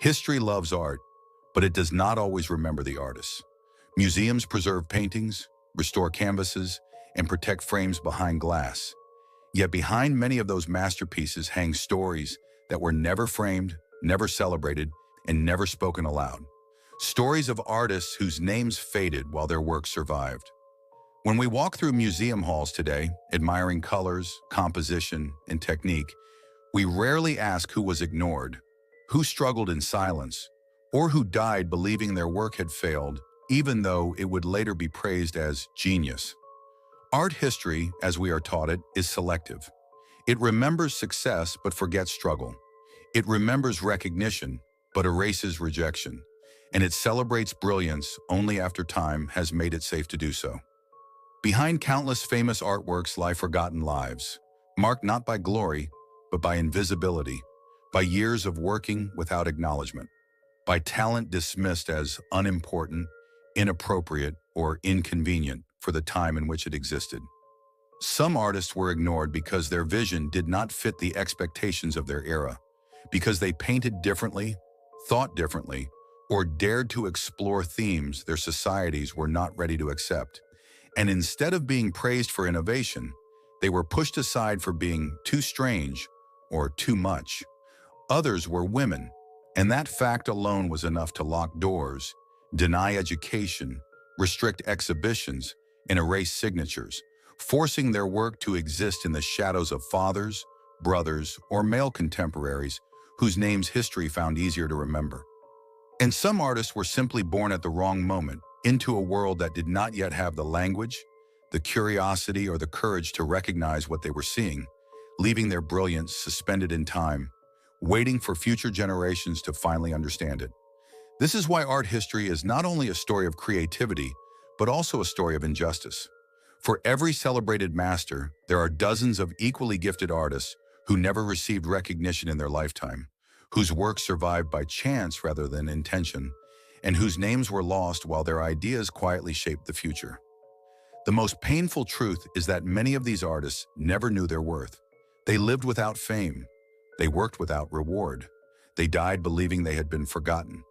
History loves art, but it does not always remember the artists. Museums preserve paintings, restore canvases, and protect frames behind glass. Yet behind many of those masterpieces hang stories that were never framed, never celebrated, and never spoken aloud. Stories of artists whose names faded while their work survived. When we walk through museum halls today, admiring colors, composition, and technique, we rarely ask who was ignored, who struggled in silence, or who died believing their work had failed, even though it would later be praised as genius. Art history, as we are taught it, is selective. It remembers success but forgets struggle. It remembers recognition but erases rejection. And it celebrates brilliance only after time has made it safe to do so. Behind countless famous artworks lie forgotten lives, marked not by glory, but by invisibility, by years of working without acknowledgement, by talent dismissed as unimportant, inappropriate, or inconvenient for the time in which it existed. Some artists were ignored because their vision did not fit the expectations of their era, because they painted differently, thought differently, or dared to explore themes their societies were not ready to accept. And instead of being praised for innovation, they were pushed aside for being too strange or too much. Others were women, and that fact alone was enough to lock doors, deny education, restrict exhibitions, and erase signatures, forcing their work to exist in the shadows of fathers, brothers, or male contemporaries whose names history found easier to remember. And some artists were simply born at the wrong moment, into a world that did not yet have the language, the curiosity, or the courage to recognize what they were seeing, leaving their brilliance suspended in time, waiting for future generations to finally understand it. This is why art history is not only a story of creativity, but also a story of injustice. For every celebrated master, there are dozens of equally gifted artists who never received recognition in their lifetime, whose work survived by chance rather than intention, and whose names were lost while their ideas quietly shaped the future. The most painful truth is that many of these artists never knew their worth. They lived without fame. They worked without reward. They died believing they had been forgotten.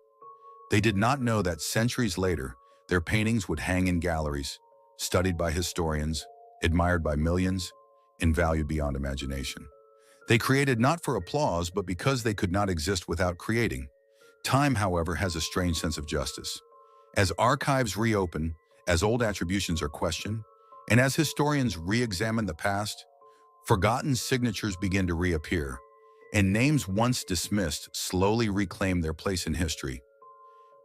They did not know that centuries later, their paintings would hang in galleries, studied by historians, admired by millions, and valued beyond imagination. They created not for applause, but because they could not exist without creating. Time, however, has a strange sense of justice. As archives reopen, as old attributions are questioned, and as historians re-examine the past, forgotten signatures begin to reappear, and names once dismissed slowly reclaim their place in history.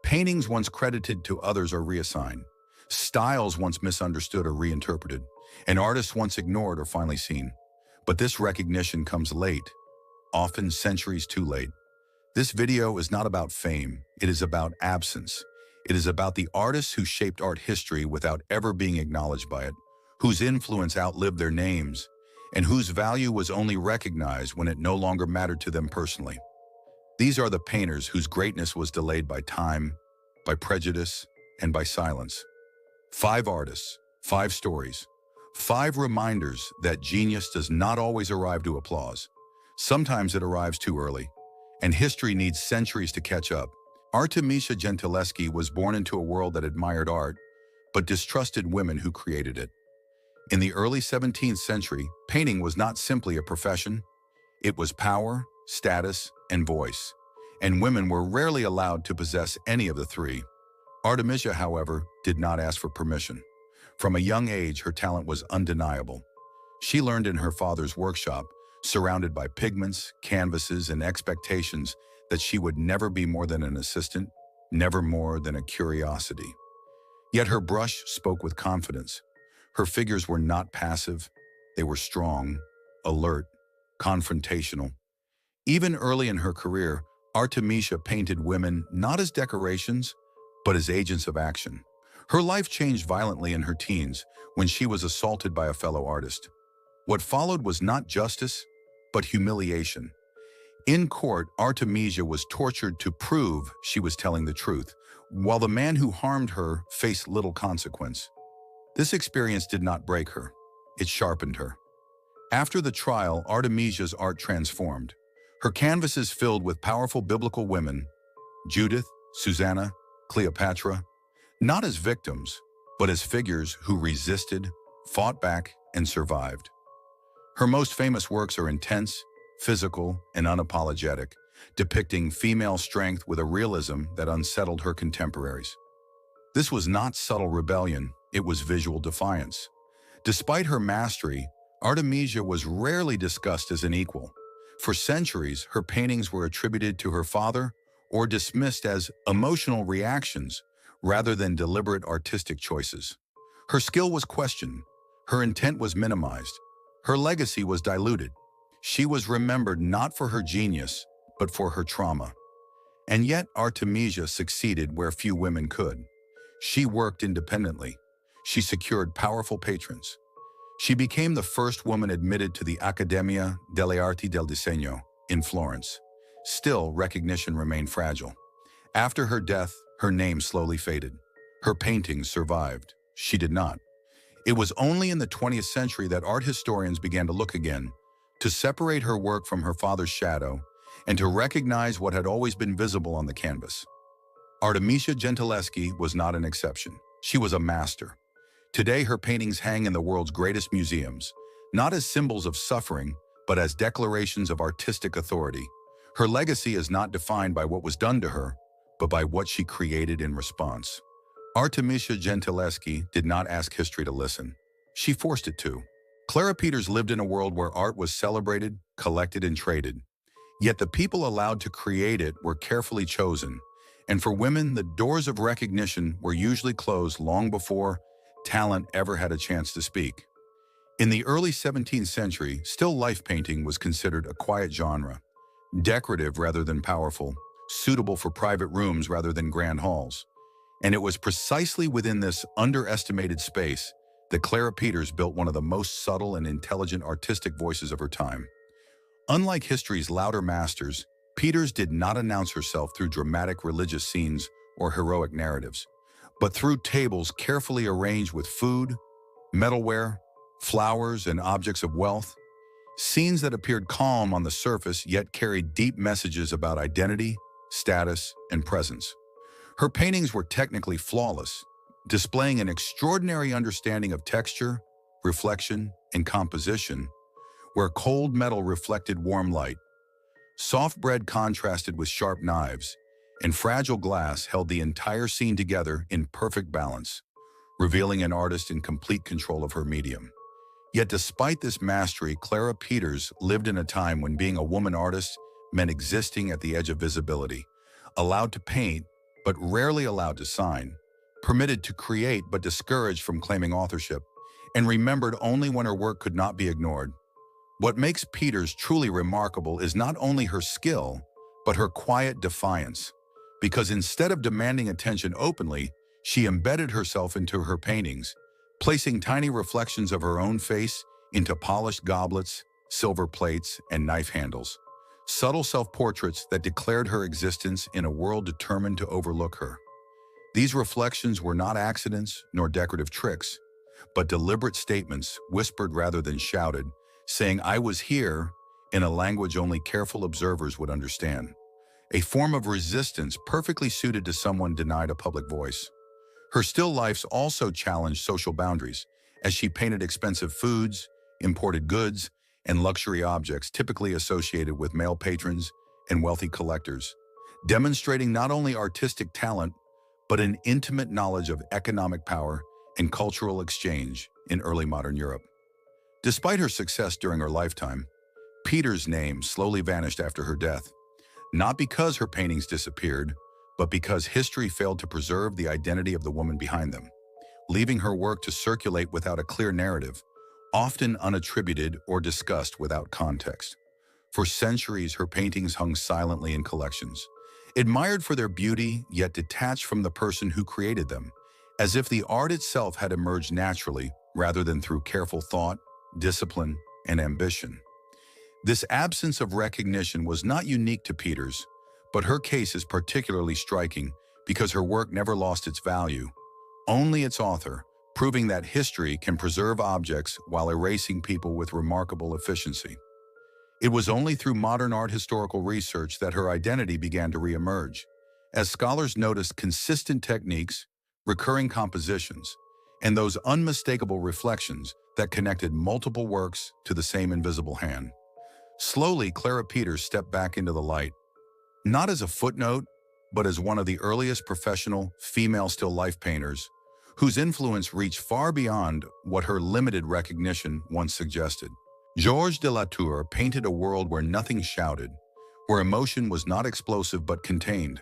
Paintings once credited to others are reassigned. Styles once misunderstood are reinterpreted, and artists once ignored are finally seen. But this recognition comes late, often centuries too late. This video is not about fame, it is about absence. It is about the artists who shaped art history without ever being acknowledged by it, whose influence outlived their names, and whose value was only recognized when it no longer mattered to them personally. These are the painters whose greatness was delayed by time, by prejudice, and by silence. 5 artists, 5 stories, 5 reminders that genius does not always arrive to applause. Sometimes it arrives too early, and history needs centuries to catch up. Artemisia Gentileschi was born into a world that admired art, but distrusted women who created it. In the early 17th century, painting was not simply a profession. It was power, status, and voice, and women were rarely allowed to possess any of the three. Artemisia, however, did not ask for permission. From a young age, her talent was undeniable. She learned in her father's workshop, surrounded by pigments, canvases, and expectations, that she would never be more than an assistant, never more than a curiosity. Yet her brush spoke with confidence. Her figures were not passive. They were strong, alert, confrontational. Even early in her career, Artemisia painted women not as decorations, but as agents of action. Her life changed violently in her teens when she was assaulted by a fellow artist. What followed was not justice, but humiliation. In court, Artemisia was tortured to prove she was telling the truth, while the man who harmed her faced little consequence. This experience did not break her. It sharpened her. After the trial, Artemisia's art transformed. Her canvases filled with powerful biblical women, Judith, Susanna, Cleopatra, not as victims, but as figures who resisted, fought back, and survived. Her most famous works are intense, physical, and unapologetic, depicting female strength with a realism that unsettled her contemporaries. This was not subtle rebellion, it was visual defiance. Despite her mastery, Artemisia was rarely discussed as an equal. For centuries, her paintings were attributed to her father or dismissed as emotional reactions rather than deliberate artistic choices. Her skill was questioned, her intent was minimized, her legacy was diluted. She was remembered not for her genius, but for her trauma. And yet Artemisia succeeded where few women could. She worked independently. She secured powerful patrons. She became the first woman admitted to the Accademia delle Arti del Disegno in Florence. Still, recognition remained fragile. After her death, her name slowly faded. Her paintings survived. She did not. It was only in the 20th century that art historians began to look again, to separate her work from her father's shadow, and to recognize what had always been visible on the canvas. Artemisia Gentileschi was not an exception. She was a master. Today, her paintings hang in the world's greatest museums, not as symbols of suffering, but as declarations of artistic authority. Her legacy is not defined by what was done to her, but by what she created in response. Artemisia Gentileschi did not ask history to listen. She forced it to. Clara Peters lived in a world where art was celebrated, collected, and traded. Yet the people allowed to create it were carefully chosen. And for women, the doors of recognition were usually closed long before talent ever had a chance to speak. In the early 17th century, still life painting was considered a quiet genre, decorative rather than powerful, suitable for private rooms rather than grand halls. And it was precisely within this underestimated space that Clara Peters built one of the most subtle and intelligent artistic voices of her time. Unlike history's louder masters, Peters did not announce herself through dramatic religious scenes or heroic narratives, but through tables carefully arranged with food, metalware, flowers, and objects of wealth, scenes that appeared calm on the surface yet carried deep messages about identity, status, and presence. Her paintings were technically flawless, displaying an extraordinary understanding of texture, reflection, and composition, where cold metal reflected warm light, soft bread contrasted with sharp knives, and fragile glass held the entire scene together in perfect balance, revealing an artist in complete control of her medium. Yet despite this mastery, Clara Peters lived in a time when being a woman artist meant existing at the edge of visibility, allowed to paint, but rarely allowed to sign, permitted to create but discouraged from claiming authorship, and remembered only when her work could not be ignored. What makes Peters truly remarkable is not only her skill, but her quiet defiance, because instead of demanding attention openly, she embedded herself into her paintings, placing tiny reflections of her own face into polished goblets, silver plates, and knife handles. Subtle self-portraits that declared her existence in a world determined to overlook her. These reflections were not accidents nor decorative tricks, but deliberate statements, whispered rather than shouted, saying "I was here" in a language only careful observers would understand. A form of resistance perfectly suited to someone denied a public voice. Her still lifes also challenged social boundaries, as she painted expensive foods, imported goods, and luxury objects typically associated with male patrons and wealthy collectors, demonstrating not only artistic talent, but an intimate knowledge of economic power and cultural exchange in early modern Europe. Despite her success during her lifetime, Peters' name slowly vanished after her death, not because her paintings disappeared, but because history failed to preserve the identity of the woman behind them, leaving her work to circulate without a clear narrative, often unattributed or discussed without context. For centuries, her paintings hung silently in collections, admired for their beauty yet detached from the person who created them, as if the art itself had emerged naturally rather than through careful thought, discipline, and ambition. This absence of recognition was not unique to Peters, but her case is particularly striking because her work never lost its value, only its author, proving that history can preserve objects while erasing people with remarkable efficiency. It was only through modern art historical research that her identity began to reemerge, as scholars noticed consistent techniques, recurring compositions, and those unmistakable reflections that connected multiple works to the same invisible hand. Slowly, Clara Peters stepped back into the light, not as a footnote, but as one of the earliest professional female still life painters, whose influence reached far beyond what her limited recognition once suggested. Georges de Latour painted a world where nothing shouted, where emotion was not explosive but contained,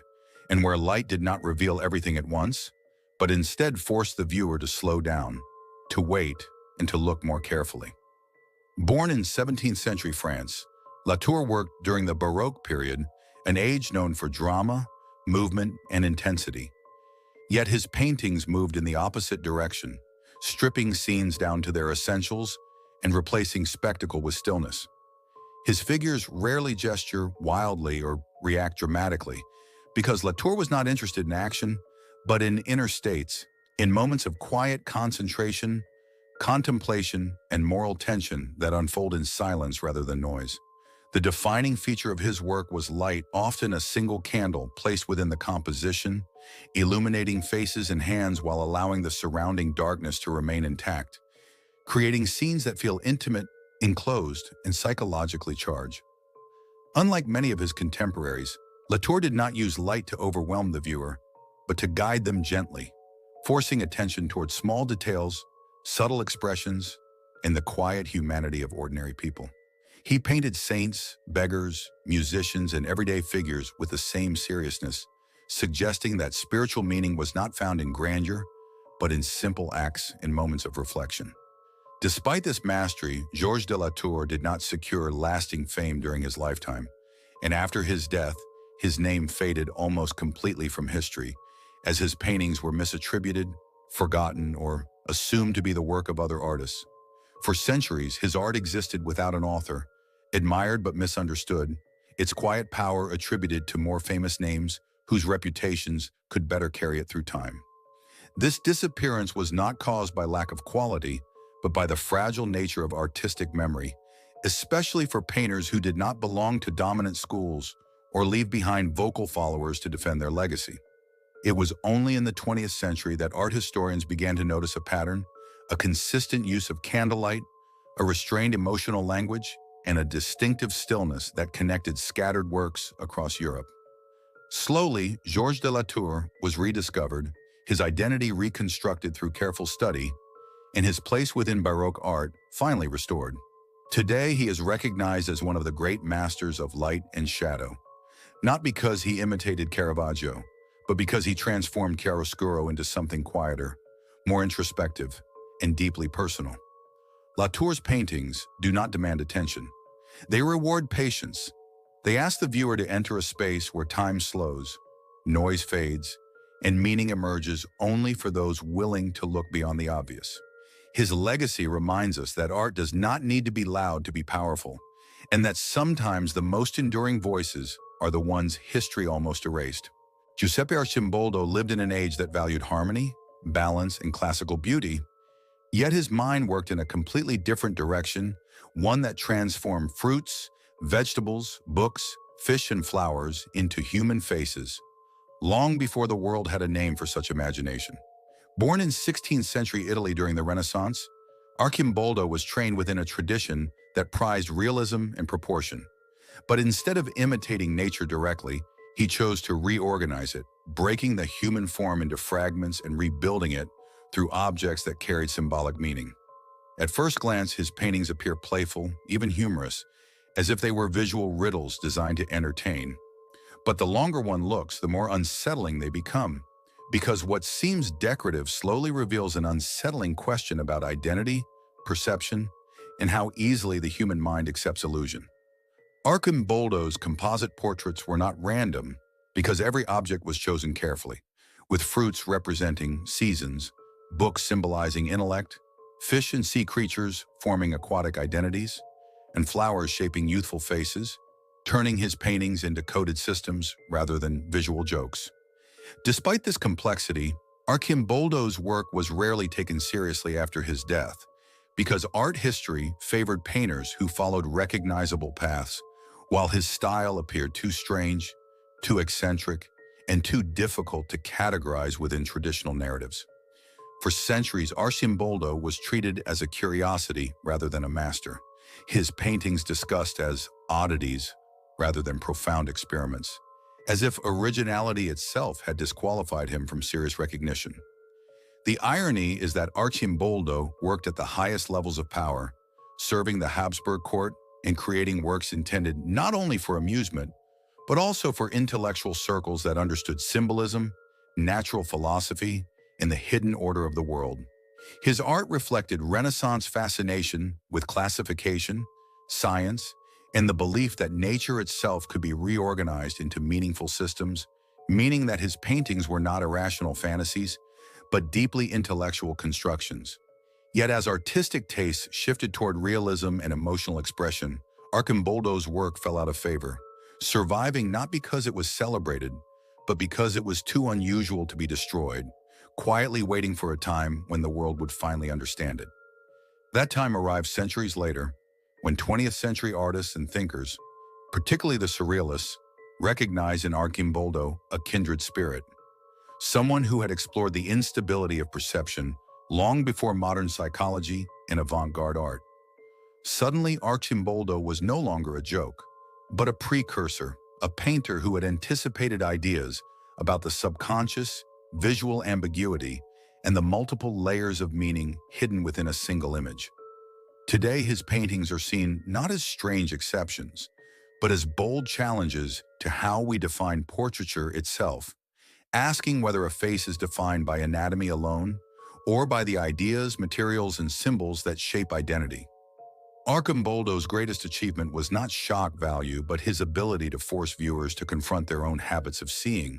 and where light did not reveal everything at once, but instead forced the viewer to slow down, to wait, and to look more carefully. Born in 17th century France, Latour worked during the Baroque period, an age known for drama, movement, and intensity. Yet his paintings moved in the opposite direction, stripping scenes down to their essentials and replacing spectacle with stillness. His figures rarely gesture wildly or react dramatically, because Latour was not interested in action, but in inner states, in moments of quiet concentration, contemplation, and moral tension that unfold in silence rather than noise. The defining feature of his work was light, often a single candle placed within the composition, illuminating faces and hands while allowing the surrounding darkness to remain intact, creating scenes that feel intimate, enclosed, and psychologically charged. Unlike many of his contemporaries, Latour did not use light to overwhelm the viewer, but to guide them gently, forcing attention toward small details, subtle expressions, and the quiet humanity of ordinary people. He painted saints, beggars, musicians, and everyday figures with the same seriousness, suggesting that spiritual meaning was not found in grandeur, but in simple acts and moments of reflection. Despite this mastery, Georges de Latour did not secure lasting fame during his lifetime, and after his death, his name faded almost completely from history, as his paintings were misattributed, forgotten, or assumed to be the work of other artists. For centuries, his art existed without an author, admired but misunderstood, its quiet power attributed to more famous names whose reputations could better carry it through time. This disappearance was not caused by lack of quality, but by the fragile nature of artistic memory, especially for painters who did not belong to dominant schools or leave behind vocal followers to defend their legacy. It was only in the 20th century that art historians began to notice a pattern, a consistent use of candlelight, a restrained emotional language, and a distinctive stillness that connected scattered works across Europe. Slowly, Georges de Latour was rediscovered, his identity reconstructed through careful study, and his place within Baroque art finally restored. Today, he is recognized as one of the great masters of light and shadow, not because he imitated Caravaggio, but because he transformed chiaroscuro into something quieter, more introspective, and deeply personal. Latour's paintings do not demand attention. They reward patience. They ask the viewer to enter a space where time slows, noise fades, and meaning emerges only for those willing to look beyond the obvious. His legacy reminds us that art does not need to be loud to be powerful, and that sometimes the most enduring voices are the ones history almost erased. Giuseppe Arcimboldo lived in an age that valued harmony, balance, and classical beauty, yet his mind worked in a completely different direction, one that transformed fruits, vegetables, books, fish, and flowers into human faces, long before the world had a name for such imagination. Born in 16th century Italy during the Renaissance, Arcimboldo was trained within a tradition that prized realism and proportion. But instead of imitating nature directly, he chose to reorganize it, breaking the human form into fragments and rebuilding it through objects that carried symbolic meaning. At first glance, his paintings appear playful, even humorous, as if they were visual riddles designed to entertain. But the longer one looks, the more unsettling they become, because what seems decorative slowly reveals an unsettling question about identity, perception, and how easily the human mind accepts illusion. Arcimboldo's composite portraits were not random, because every object was chosen carefully, with fruits representing seasons, books symbolizing intellect, fish and sea creatures forming aquatic identities, and flowers shaping youthful faces, turning his paintings into coded systems rather than visual jokes. Despite this complexity, Arcimboldo's work was rarely taken seriously after his death, because art history favored painters who followed recognizable paths, while his style appeared too strange, too eccentric, and too difficult to categorize within traditional narratives. For centuries, Arcimboldo was treated as a curiosity rather than a master, his paintings discussed as oddities rather than profound experiments, as if originality itself had disqualified him from serious recognition. The irony is that Arcimboldo worked at the highest levels of power, serving the Habsburg court and creating works intended not only for amusement, but also for intellectual circles that understood symbolism, natural philosophy, and the hidden order of the world. His art reflected Renaissance fascination with classification, science, and the belief that nature itself could be reorganized into meaningful systems, meaning that his paintings were not irrational fantasies, but deeply intellectual constructions. Yet as artistic tastes shifted toward realism and emotional expression, Arcimboldo's work fell out of favor, surviving not because it was celebrated, but because it was too unusual to be destroyed, quietly waiting for a time when the world would finally understand it. That time arrived centuries later, when 20th century artists and thinkers, particularly the Surrealists, recognized in Arcimboldo a kindred spirit, someone who had explored the instability of perception long before modern psychology and avant-garde art. Suddenly, Arcimboldo was no longer a joke, but a precursor, a painter who had anticipated ideas about the subconscious, visual ambiguity, and the multiple layers of meaning hidden within a single image. Today, his paintings are seen not as strange exceptions, but as bold challenges to how we define portraiture itself, asking whether a face is defined by anatomy alone or by the ideas, materials, and symbols that shape identity. Arcimboldo's greatest achievement was not shock value, but his ability to force viewers to confront their own habits of seeing,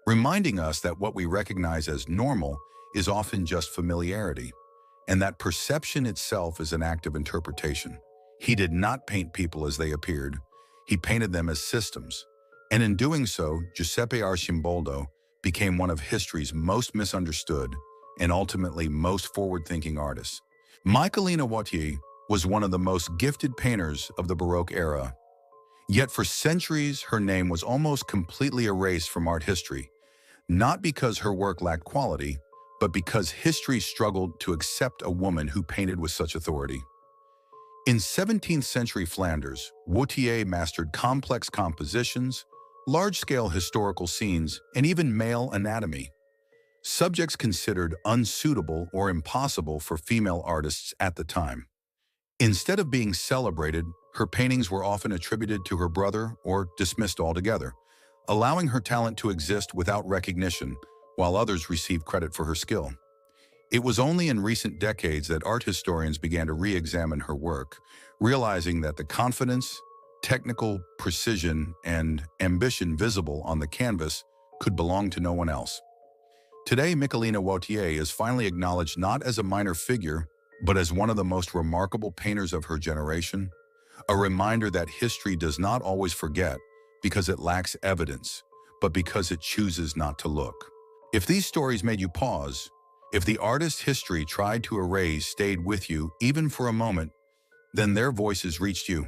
reminding us that what we recognize as normal is often just familiarity, and that perception itself is an act of interpretation. He did not paint people as they appeared. He painted them as systems. And in doing so, Giuseppe Arcimboldo became one of history's most misunderstood and ultimately most forward-thinking artists. Michelina Wattier was one of the most gifted painters of the Baroque era. Yet for centuries, her name was almost completely erased from art history, not because her work lacked quality, but because history struggled to accept a woman who painted with such authority. In 17th century Flanders, Wattier mastered complex compositions, large-scale historical scenes, and even male anatomy, subjects considered unsuitable or impossible for female artists at the time. Instead of being celebrated, her paintings were often attributed to her brother or dismissed altogether, allowing her talent to exist without recognition, while others received credit for her skill. It was only in recent decades that art historians began to re-examine her work, realizing that the confidence, technical precision, and ambition visible on the canvas could belong to no one else. Today, Michelina Wattier is finally acknowledged not as a minor figure, but as one of the most remarkable painters of her generation, a reminder that history does not always forget because it lacks evidence, but because it chooses not to look. If these stories made you pause, if the artist's history tried to erase stayed with you even for a moment, then their voices reached you.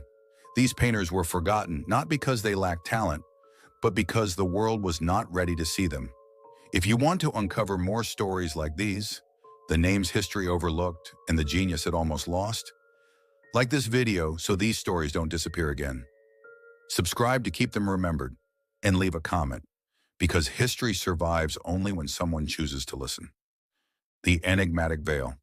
These painters were forgotten not because they lacked talent, but because the world was not ready to see them. If you want to uncover more stories like these, the names history overlooked and the genius it almost lost, like this video so these stories don't disappear again. Subscribe to keep them remembered, and leave a comment, because history survives only when someone chooses to listen. The Enigmatic Veil.